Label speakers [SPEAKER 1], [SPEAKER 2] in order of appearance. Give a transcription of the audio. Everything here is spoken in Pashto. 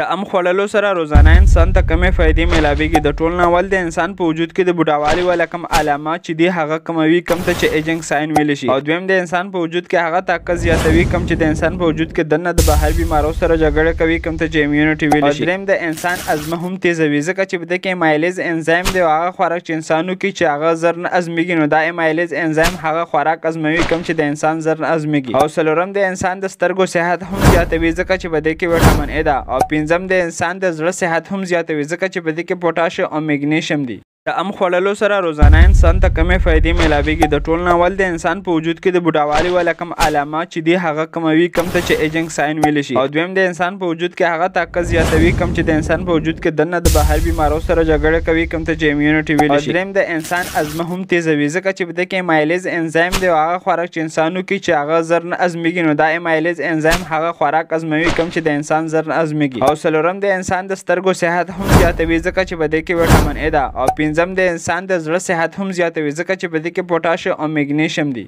[SPEAKER 1] د ام خوړلو سره روزانه انسان ته کمې فایدې میلاویږي. د ټول ناول د انسان په وجود کې د بوډاوالي ولا کم علامات چې دي هغه کموي، کم ته چې ایجنګ ساين ویل شي. او دویم د انسان په وجود کې هغه طاقت زیاتوي کم چې د انسان په وجود کې دنه د بهر بیمارو سره جګړه کوي، کم ته چې امیونټي ویل شي. دریم د انسان ازمه هم تیزوي ځکه چې بده کې مایلیز انزایم دی، هغه خوراک چې انسانو کې چې هغه زر نه ازمیږي، نو دا مایلیز انزایم هغه خوراک ازموي کم چې د انسان زر نه ازمیږي. او څلورم د انسان د سترګو صحت هم زیاتوي ځکه چې بده کې وټامین ای ده. او پنځم د انسان د زړه صحت هم زیاتوي ځکه چې په دې کې پوټاش او میګنیشیم دي. د ام خوړلو سره روزانه انسان ته کمې فایدې میلاویږي. د ټول ناول د انسان په وجود کې د بوډاوالي ولا کم علامات چې دي هغه کموي کم ته چې ایجنګ ساين ویل شي. او دویم د انسان په وجود کې هغه طاقت زیاتوي کم چې د انسان په وجود کې دنه د بهر بیمارو سره جګړه کوي، کم ته چې امیونټي ویل شي. دریم د انسان ازمه هم تیزوي ځکه چې بده کې مایلیز انزایم دی، هغه خوراک چې انسانو کې چې هغه زر نه ازمیږي، نو دا مایلیز انزایم هغه خوراک ازموي کم چې د انسان زر نه ازمیږي. او څلورم د انسان د سترګو صحت هم زیاتوي ځکه چې بده کې وټامین ای ده. او پنځم د انسان د زړه صحت هم زیاتوي ځکه چې په دې کې پوټاش او میګنیشیم دي.